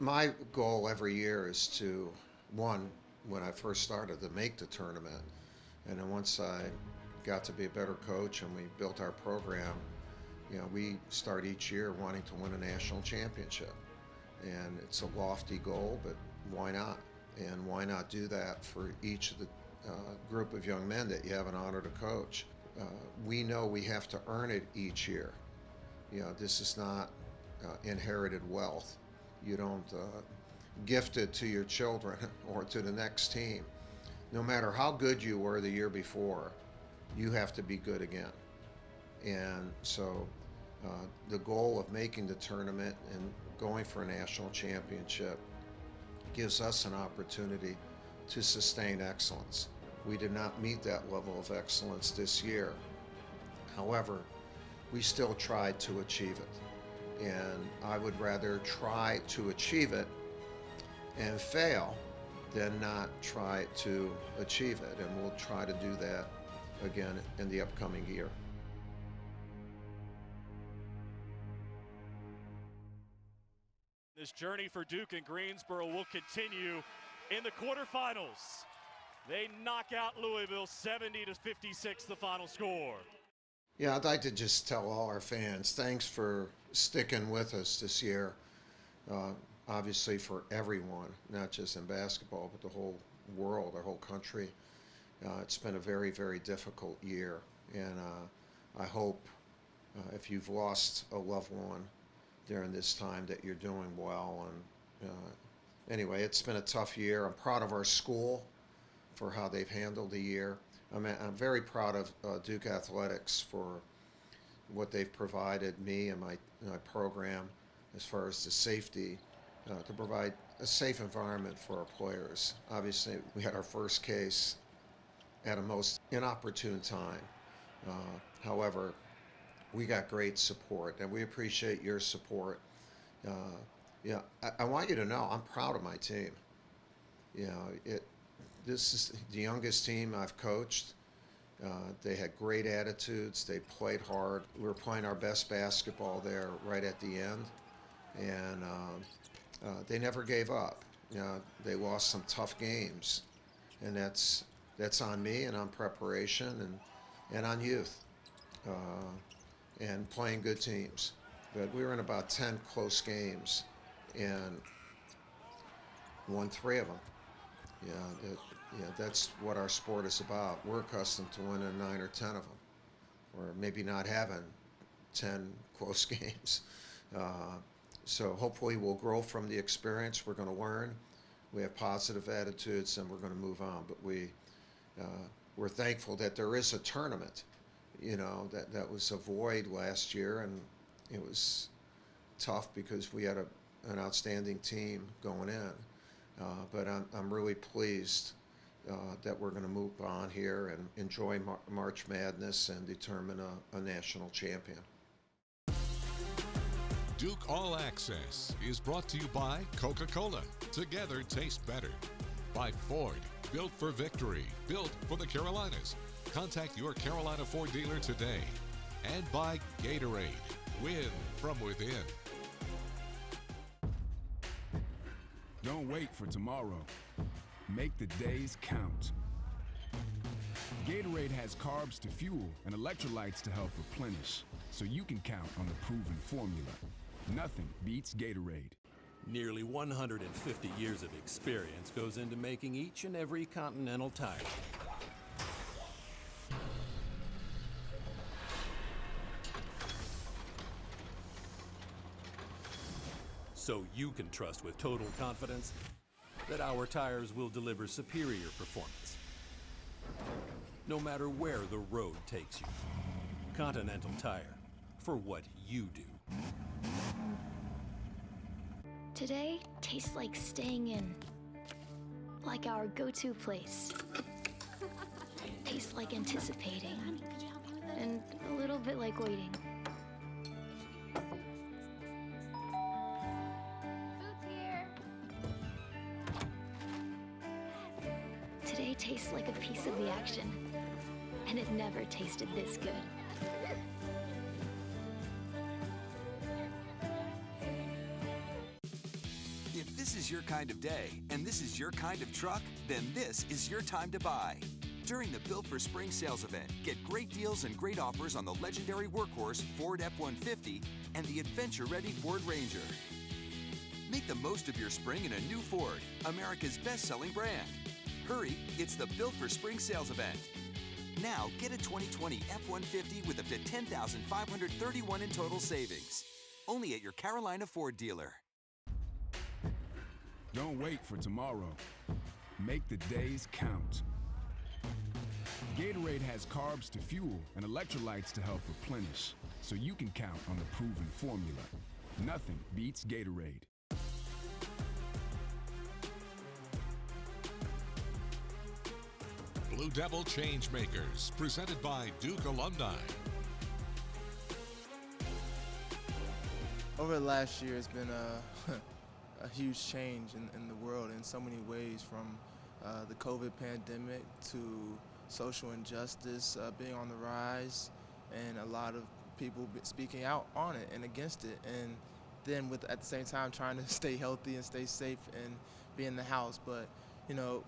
My goal every year is to, one, when I first started, to make the tournament. And then once I got to be a better coach and we built our program, we start each year wanting to win a national championship. And it's a lofty goal, but why not? And why not do that for each of the group of young men that you have an honor to coach? We know we have to earn it each year. This is not inherited wealth. You don't gift it to your children or to the next team. No matter how good you were the year before, you have to be good again. And so the goal of making the tournament and going for a national championship gives us an opportunity to sustain excellence. We did not meet that level of excellence this year. However, we still tried to achieve it. And I would rather try to achieve it and fail than not try to achieve it. And we'll try to do that again in the upcoming year. This journey for Duke and Greensboro will continue in the quarterfinals. They knock out Louisville 70-56, the final score. Yeah, I'd like to just tell all our fans, thanks for sticking with us this year. Obviously for everyone, not just in basketball, but the whole world, our whole country. It's been a very, very difficult year. And I hope if you've lost a loved one during this time that you're doing well. And anyway, it's been a tough year. I'm proud of our school for how they've handled the year. I'm very proud of Duke Athletics for what they've provided me and my program as far as the safety, to provide a safe environment for our players. Obviously, we had our first case at a most inopportune time. However, we got great support, and we appreciate your support. I want you to know I'm proud of my team. This is the youngest team I've coached. They had great attitudes. They played hard. We were playing our best basketball there right at the end, and they never gave up. They lost some tough games, and that's on me and on preparation and on youth and playing good teams. But we were in about 10 close games and won 3 of them. That's what our sport is about. We're accustomed to winning 9 or 10 of them, or maybe not having 10 close games. So hopefully we'll grow from the experience. We're going to learn. We have positive attitudes, and we're going to move on. But we're thankful that there is a tournament. That was a void last year, and it was tough because we had an outstanding team going in. But I'm really pleased that we're going to move on here and enjoy March Madness and determine a national champion. Duke All Access is brought to you by Coca-Cola. Together taste better. By Ford. Built for victory. Built for the Carolinas. Contact your Carolina Ford dealer today. And by Gatorade. Win from within. Don't wait for tomorrow. Make the days count. Gatorade has carbs to fuel and electrolytes to help replenish, so you can count on the proven formula. Nothing beats Gatorade. Nearly 150 years of experience goes into making each and every Continental tire. So you can trust with total confidence that our tires will deliver superior performance, no matter where the road takes you. Continental Tire, for what you do. Today tastes like staying in, like our go-to place. Tastes like anticipating, and a little bit like waiting. Today tastes like a piece of the action, and it never tasted this good. If is your kind of day and this is your kind of truck, then this is your time to buy. During the Built for Spring sales event, get great deals and great offers on the legendary workhorse Ford F-150 and the adventure-ready Ford Ranger. Make the most of your spring in a new Ford, America's best-selling brand. Hurry, it's the Built for Spring sales event. Now, get a 2020 F-150 with up to $10,531 in total savings. Only at your Carolina Ford dealer. Don't wait for tomorrow. Make the days count. Gatorade has carbs to fuel and electrolytes to help replenish, so you can count on the proven formula. Nothing beats Gatorade. Blue Devil Changemakers, presented by Duke Alumni. Over the last year, it's been a huge change in the world in so many ways, from the COVID pandemic to social injustice being on the rise, and a lot of people speaking out on it and against it, and then at the same time trying to stay healthy and stay safe and be in the house. But you know,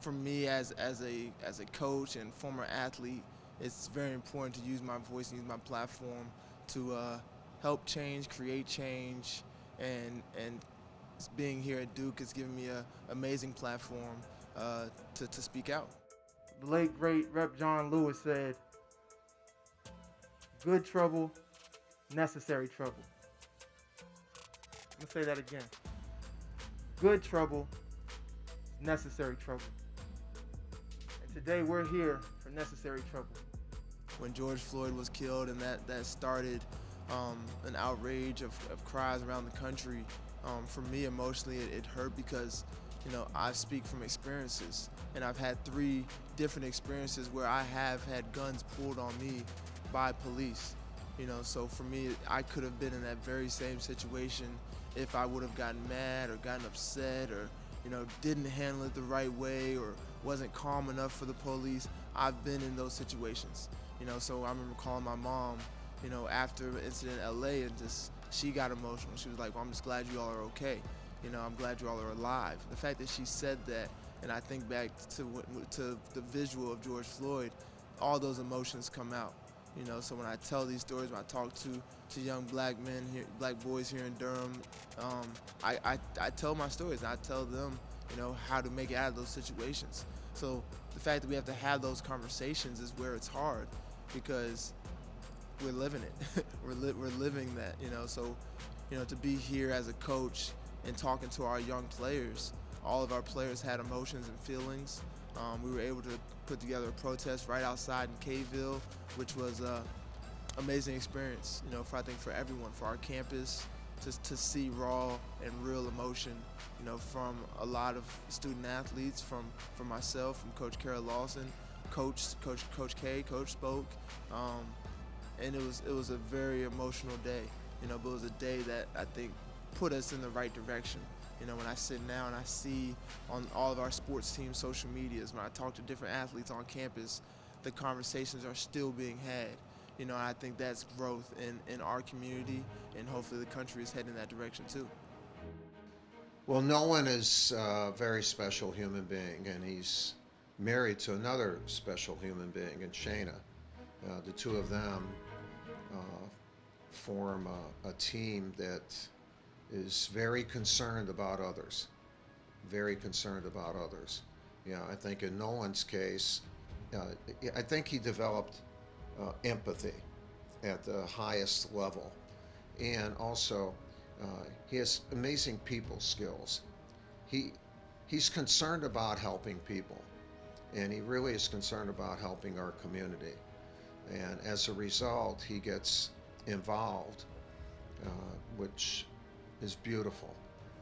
for me as a coach and former athlete, it's very important to use my voice and use my platform to help change, create change, and being here at Duke has given me an amazing platform to speak out. The late, great Rep. John Lewis said, "Good trouble, necessary trouble." I'm going to say that again. Good trouble, necessary trouble. And today we're here for necessary trouble. When George Floyd was killed, and that started an outrage of cries around the country, for me emotionally it hurt, because you know, I speak from experiences, and I've had 3 different experiences where I have had guns pulled on me by police. You know, so for me, I could have been in that very same situation if I would have gotten mad or gotten upset, or you know, didn't handle it the right way, or wasn't calm enough for the police. I've been in those situations. You know, so I remember calling my mom, you know, after the incident in LA, and she got emotional. She was like, "Well, I'm just glad you all are okay. You know, I'm glad you all are alive." The fact that she said that, and I think back to the visual of George Floyd, all those emotions come out. You know, so when I tell these stories, when I talk to young black men here, black boys here in Durham, I tell my stories, and I tell them, you know, how to make it out of those situations. So the fact that we have to have those conversations is where it's hard, because we're living it. we're living that, you know. So, you know, to be here as a coach and talking to our young players, all of our players had emotions and feelings. We were able to put together a protest right outside in K-ville, which was an amazing experience, you know, I think for everyone, for our campus, to see raw and real emotion, you know, from a lot of student athletes, from myself, from Coach Kara Lawson, Coach K, Coach spoke, and it was a very emotional day, you know, but it was a day that I think put us in the right direction. You know, when I sit now and I see on all of our sports team social medias, when I talk to different athletes on campus, the conversations are still being had. You know, I think that's growth in our community, and hopefully the country is heading in that direction too. Well, Nolan is a very special human being, and he's married to another special human being, in Shayna. The two of them form a team that is very concerned about others, very concerned about others. You know, I think in Nolan's case, I think he developed empathy at the highest level, and also he has amazing people skills. He's concerned about helping people, and he really is concerned about helping our community, and as a result he gets involved, which is beautiful,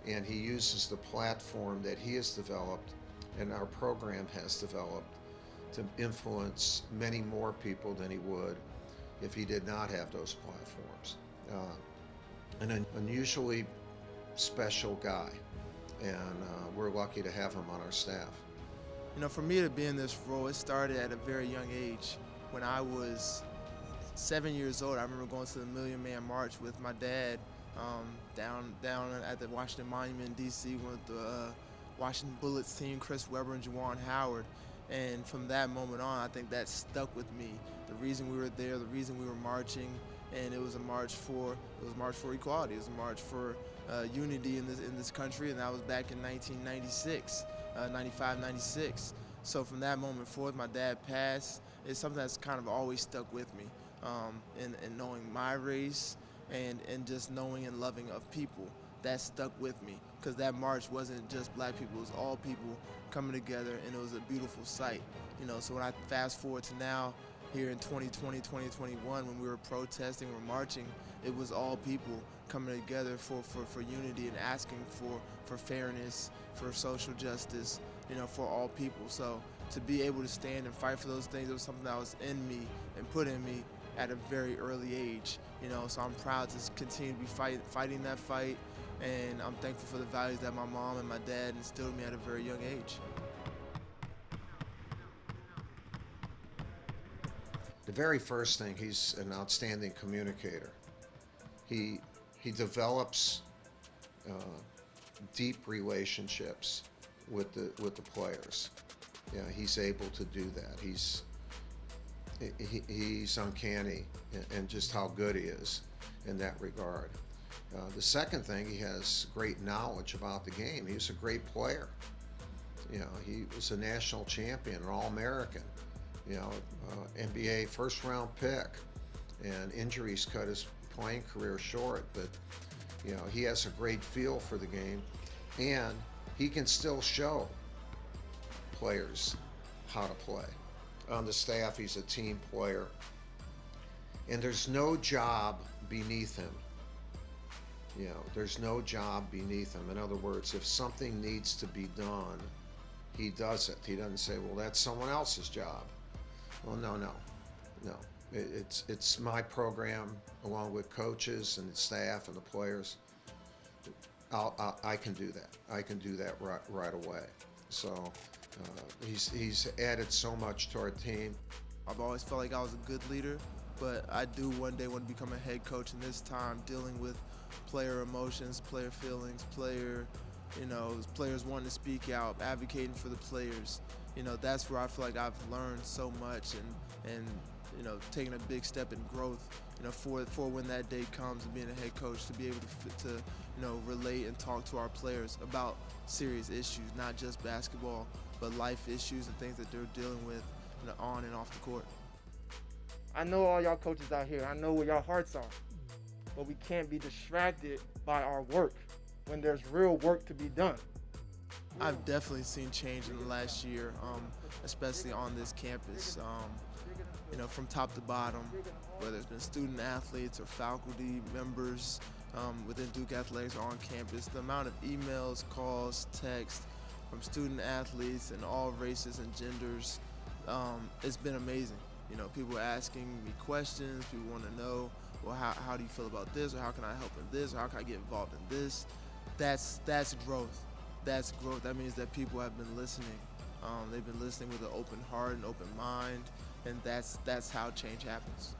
and he uses the platform that he has developed and our program has developed to influence many more people than he would if he did not have those platforms. An unusually special guy, and we're lucky to have him on our staff. You know, for me to be in this role, it started at a very young age. When I was 7 years old, I remember going to the Million Man March with my dad down at the Washington Monument in D.C. with the Washington Bullets team, Chris Webber and Juwan Howard. And from that moment on, I think that stuck with me. The reason we were there, the reason we were marching, and it was a march for equality. It was a march for unity in this country, and that was back in 1996, 95, 96. So from that moment forth, my dad passed. It's something that's kind of always stuck with me, in knowing my race and just knowing and loving of people. That stuck with me, because that march wasn't just black people, it was all people coming together, and it was a beautiful sight. So when I fast forward to now, here in 2020, 2021, when we were protesting, we're marching, it was all people coming together for unity and asking for fairness, for social justice, for all people. So to be able to stand and fight for those things, it was something that was in me and put in me at a very early age. So I'm proud to continue to be fighting that fight, and I'm thankful for the values that my mom and my dad instilled in me at a very young age. The very first thing, he's an outstanding communicator. He develops deep relationships with the players. He's able to do that. He's uncanny in just how good he is in that regard. The second thing, he has great knowledge about the game. He was a great player. He was a national champion, an All-American. NBA first-round pick, and injuries cut his playing career short. But he has a great feel for the game, and he can still show players how to play. On the staff, he's a team player, and there's no job beneath him. There's no job beneath him. In other words, if something needs to be done, he does it. He doesn't say, well, that's someone else's job. Well, no. It's my program, along with coaches and the staff and the players. I can do that. I can do that right away. So he's added so much to our team. I've always felt like I was a good leader, but I do one day want to become a head coach, and this time dealing with player emotions, player feelings, players wanting to speak out, advocating for the players. That's where I feel like I've learned so much and taking a big step in growth, for when that day comes and being a head coach, to be able to relate and talk to our players about serious issues, not just basketball, but life issues and things that they're dealing with on and off the court. I know all y'all coaches out here. I know where y'all hearts are. But we can't be distracted by our work when there's real work to be done. I've definitely seen change in the last year, especially on this campus. From top to bottom, whether it's been student athletes or faculty members within Duke Athletics or on campus, the amount of emails, calls, texts from student athletes and all races and genders, it's been amazing. People asking me questions, people want to know, well, how do you feel about this, or how can I help in this, or how can I get involved in this? That's growth. That's growth. That means that people have been listening. They've been listening with an open heart and open mind, and that's how change happens.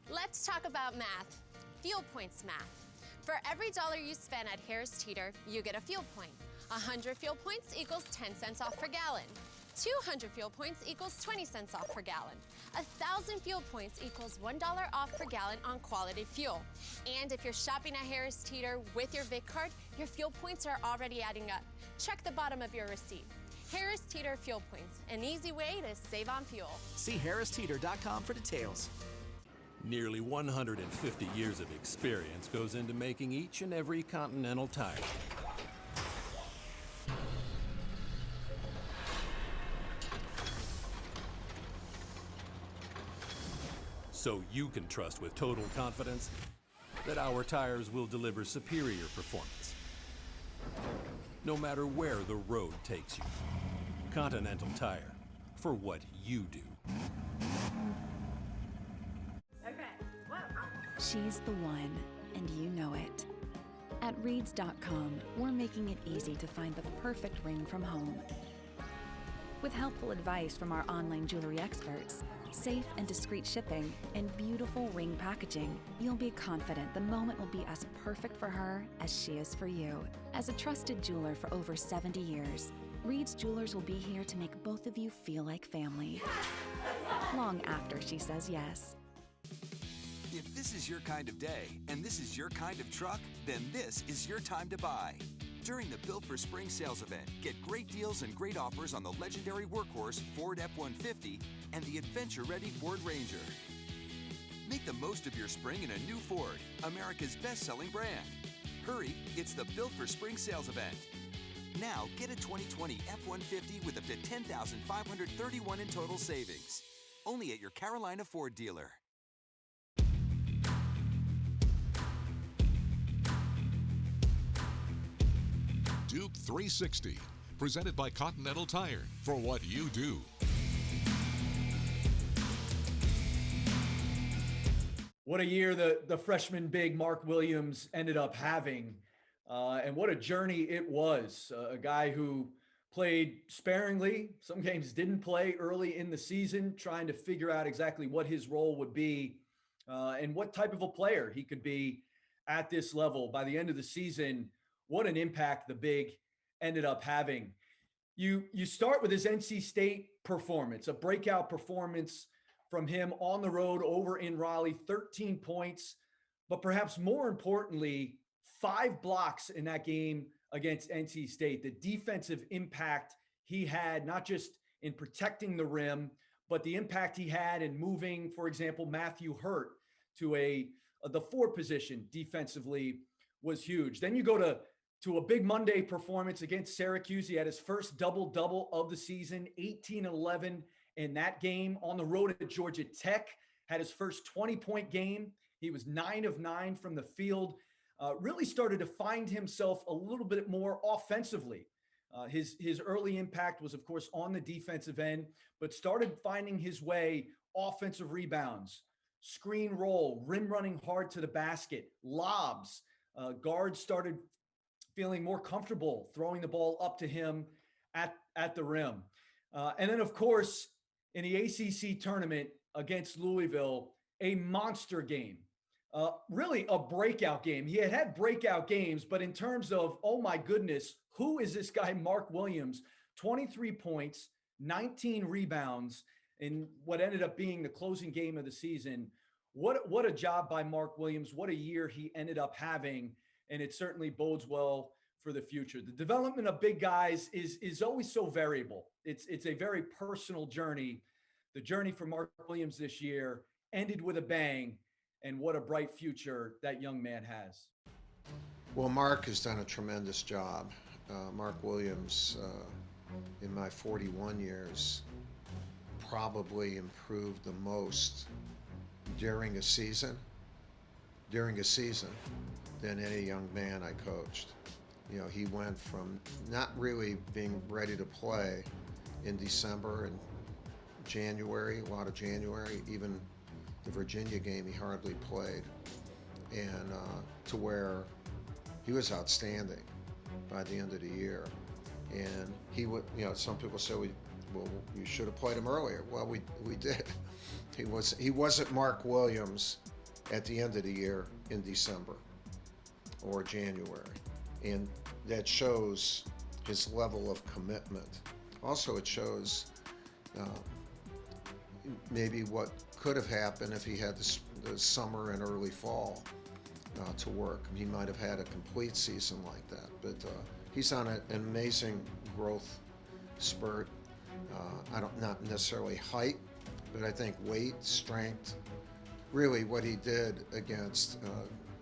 Let's talk about math. Fuel points math. For every $1 you spend at Harris Teeter, you get a fuel point. 100 fuel points equals 10 cents off per gallon. 200 fuel points equals 20 cents off per gallon. 1,000 fuel points equals $1 off per gallon on quality fuel. And if you're shopping at Harris Teeter with your Vic card, your fuel points are already adding up. Check the bottom of your receipt. Harris Teeter Fuel Points, an easy way to save on fuel. See harristeeter.com for details. Nearly 150 years of experience goes into making each and every Continental tire. So you can trust with total confidence that our tires will deliver superior performance, no matter where the road takes you. Continental Tire, for what you do. She's the one, and you know it. At Reeds.com, we're making it easy to find the perfect ring from home. With helpful advice from our online jewelry experts, safe and discreet shipping, and beautiful ring packaging, you'll be confident the moment will be as perfect for her as she is for you. As a trusted jeweler for over 70 years, Reed's Jewelers will be here to make both of you feel like family. Long after she says yes. If this is your kind of day and this is your kind of truck, then this is your time to buy. During the Built for Spring sales event, get great deals and great offers on the legendary workhorse Ford F-150 and the adventure-ready Ford Ranger. Make the most of your spring in a new Ford, America's best-selling brand. Hurry, it's the Built for Spring sales event. Now, get a 2020 F-150 with up to $10,531 in total savings. Only at your Carolina Ford dealer. Duke 360, presented by Continental Tire, for what you do. What a year the freshman big Mark Williams ended up having, and what a journey it was. A guy who played sparingly, some games didn't play early in the season, trying to figure out exactly what his role would be and what type of a player he could be at this level. By the end of the season, what an impact the big ended up having. You start with his NC State performance, a breakout performance from him on the road over in Raleigh, 13 points, but perhaps more importantly, 5 blocks in that game against NC State. The defensive impact he had, not just in protecting the rim, but the impact he had in moving, for example, Matthew Hurt to the 4 position defensively was huge. Then you go to a big Monday performance against Syracuse. He had his first double-double of the season, 18-11 in that game. On the road at Georgia Tech, had his first 20-point game. He was 9 of 9 from the field. Really started to find himself a little bit more offensively. His early impact was, of course, on the defensive end, but started finding his way offensive rebounds, screen roll, rim running hard to the basket, lobs. Guards started feeling more comfortable throwing the ball up to him at the rim. And then, of course, in the ACC tournament against Louisville, a monster game. Really a breakout game. He had breakout games, but in terms of, oh my goodness, who is this guy, Mark Williams? 23 points, 19 rebounds in what ended up being the closing game of the season. What a job by Mark Williams. What a year he ended up having. And it certainly bodes well for the future. The development of big guys is always so variable. It's a very personal journey. The journey for Mark Williams this year ended with a bang, and what a bright future that young man has. Well, Mark has done a tremendous job. Mark Williams, in my 41 years, probably improved the most during a season than any young man I coached. You know, he went from not really being ready to play in December and January, a lot of January, even the Virginia game he hardly played, and to where he was outstanding by the end of the year. And he would, you know, some people say, well, you should have played him earlier. Well, we did. He wasn't Mark Williams at the end of the year in December or January. And that shows his level of commitment. Also, it shows maybe what could have happened if he had the summer and early fall to work. He might have had a complete season like that. But he's on an amazing growth spurt. Not necessarily height, but I think weight, strength. Really, what he did against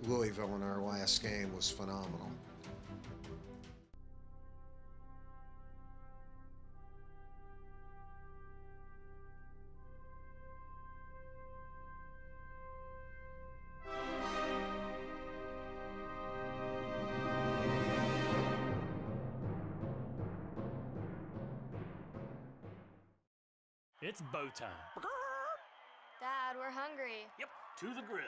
Louisville in our last game was phenomenal. It's bow time. Dad, we're hungry. Yep, to the grill.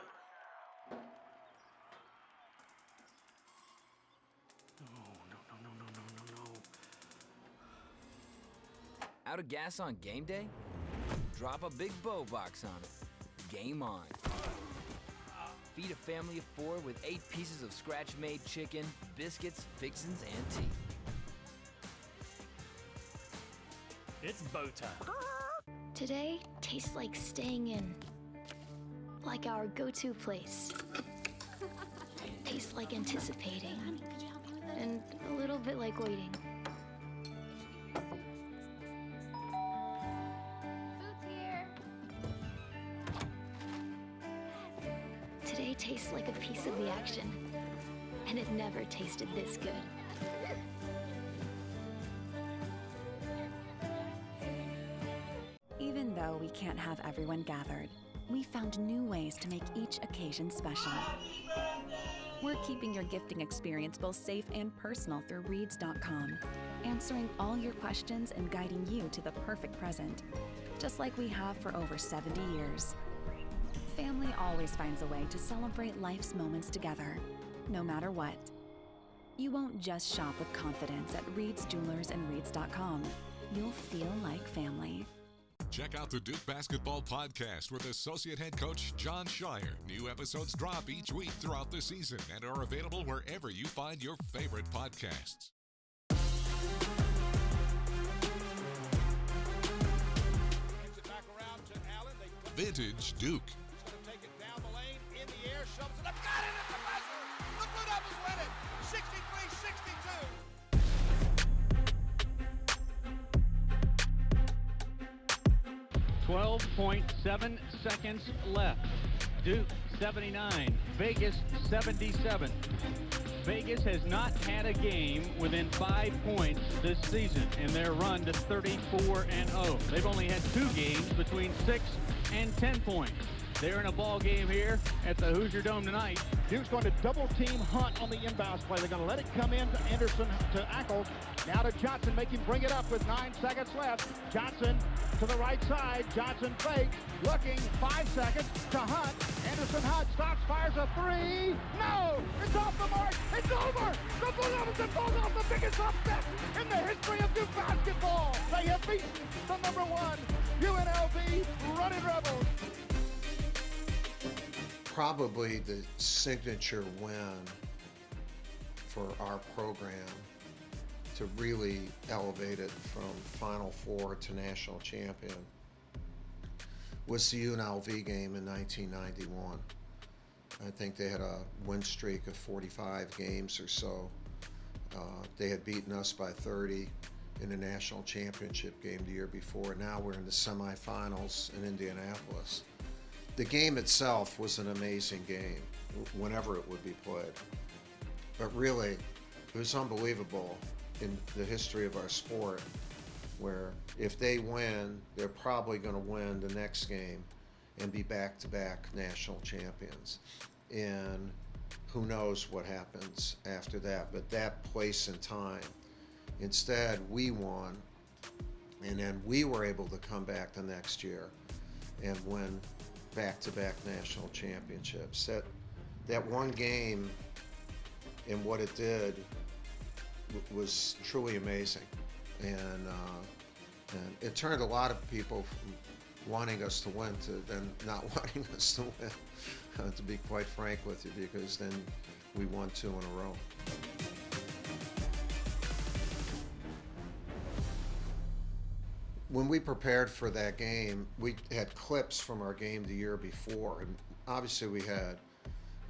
No. Out of gas on game day? Drop a big bow box on it. Game on. Feed a family of 4 with 8 pieces of scratch-made chicken, biscuits, fixins, and tea. It's bow time. Today tastes like staying in. Like our go-to place. Tastes like anticipating. And a little bit like waiting. Food's here. Today tastes like a piece of the action. And it never tasted this good. Even though we can't have everyone gathered, we found new ways to make each occasion special. We're keeping your gifting experience both safe and personal through Reeds.com, answering all your questions and guiding you to the perfect present, just like we have for over 70 years. Family always finds a way to celebrate life's moments together, no matter what. You won't just shop with confidence at Reeds Jewelers and Reeds.com. You'll feel like family. Check out the Duke Basketball Podcast with Associate Head Coach John Shire. New episodes drop each week throughout the season and are available wherever you find your favorite podcasts. Vintage Duke. He's going to take it down the lane, in the air, shoves it up, got it at the buzzer! The Blue Devils win it, 12.7 seconds left. Duke 79, Vegas 77. Vegas has not had a game within 5 points this season in their run to 34-0. They've only had 2 games between 6 and 10 points. They're in a ball game here at the Hoosier Dome tonight. Duke's going to double team Hunt on the inbounds play. They're going to let it come in to Anderson, to Ackles. Now to Johnson, make him bring it up with 9 seconds left. Johnson to the right side. Johnson fakes, looking, 5 seconds to Hunt. Anderson Hunt stops, fires a 3. No! It's off the mark! It's over! The Blue Devils have pulled off the biggest upset in the history of Duke basketball. They have beaten the #1 UNLV Running Rebels. Probably the signature win for our program to really elevate it from Final Four to national champion was the UNLV game in 1991. I think they had a win streak of 45 games or so. They had beaten us by 30 in the national championship game the year before. Now we're in the semifinals in Indianapolis. The game itself was an amazing game, whenever it would be played. But really, it was unbelievable in the history of our sport, where if they win, they're probably going to win the next game and be back-to-back national champions. And who knows what happens after that, but that place and time. Instead, we won, and then we were able to come back the next year and win back-to-back national championships. That one game and what it did was truly amazing, and it turned a lot of people from wanting us to win to then not wanting us to win, to be quite frank with you, because then we won 2 in a row. When we prepared for that game, we had clips from our game the year before, and obviously we had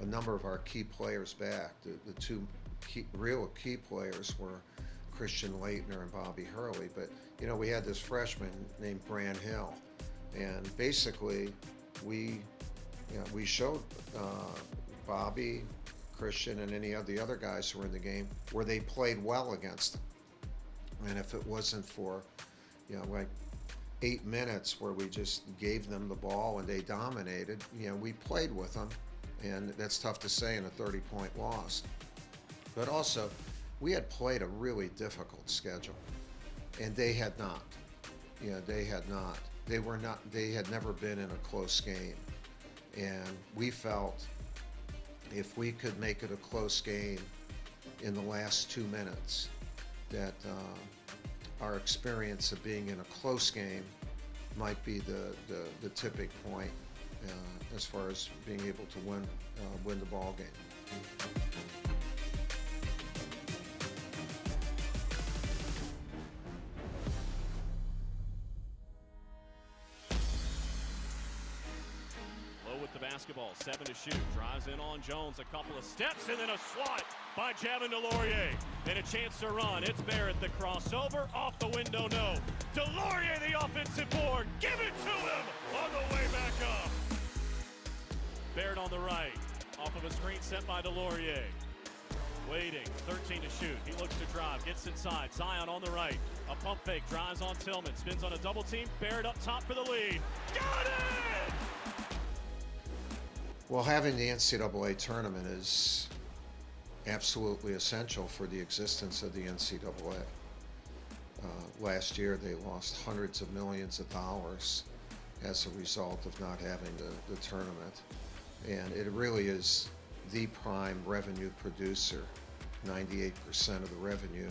a number of our key players back. The 2 real key players were Christian Laettner and Bobby Hurley, but we had this freshman named Bran Hill, and basically we showed Bobby, Christian, and any of the other guys who were in the game where they played well against them. And if it wasn't for like 8 minutes where we just gave them the ball and they dominated, we played with them, and that's tough to say in a 30-point loss. But also, we had played a really difficult schedule, and they had not. They had not. They had never been in a close game, and we felt if we could make it a close game in the last 2 minutes, that our experience of being in a close game might be the tipping point as far as being able to win the ball game. Low with the basketball, 7 to shoot, drives in on Jones, a couple of steps, and then a swat by Javin DeLaurier. And a chance to run. It's Barrett, the crossover, off the window, no. DeLaurier, the offensive board, give it to him on the way back up. Barrett on the right, off of a screen set by DeLaurier. Waiting, 13 to shoot. He looks to drive, gets inside. Zion on the right. A pump fake, drives on Tillman, spins on a double team. Barrett up top for the lead. Got it! Well, having the NCAA tournament is absolutely essential for the existence of the NCAA. Last year, they lost hundreds of millions of dollars as a result of not having the tournament. And it really is the prime revenue producer, 98% of the revenue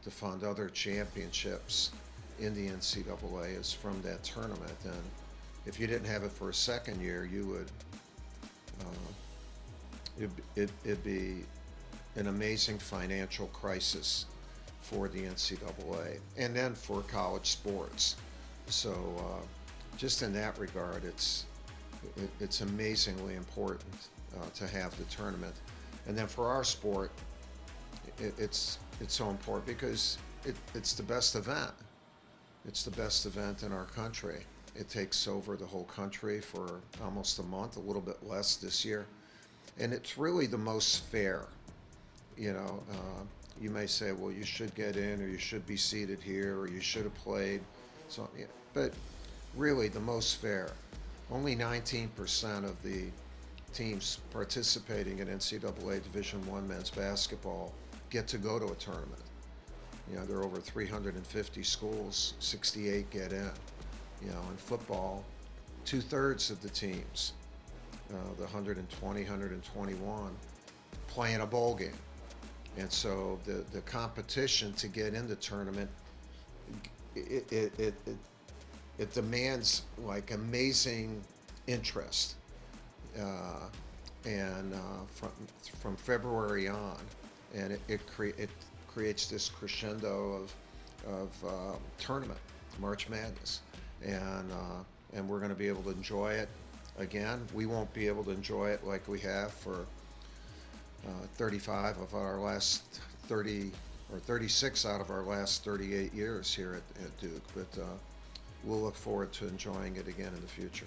to fund other championships in the NCAA is from that tournament. And if you didn't have it for a second year, you would, it'd be an amazing financial crisis for the NCAA and then for college sports. So just in that regard, it's amazingly important to have the tournament. And then for our sport, it's so important because it's the best event. It's the best event in our country. It takes over the whole country for almost a month, a little bit less this year. And it's really the most fair. You know, you may say, well, you should get in, or you should be seated here, or you should have played. So, yeah, but really the most fair. Only 19% of the teams participating in NCAA Division I men's basketball get to go to a tournament. You know, there are over 350 schools, 68 get in. You know, in football, 2/3 of the teams, the 120, 121, play in a bowl game. And so the competition to get in the tournament, it demands like amazing interest. And from February on, and it creates this crescendo of tournament, March Madness. And we're going to be able to enjoy it again. We won't be able to enjoy it like we have for 35 of our last 30 or 36 out of our last 38 years here at Duke, but we'll look forward to enjoying it again in the future.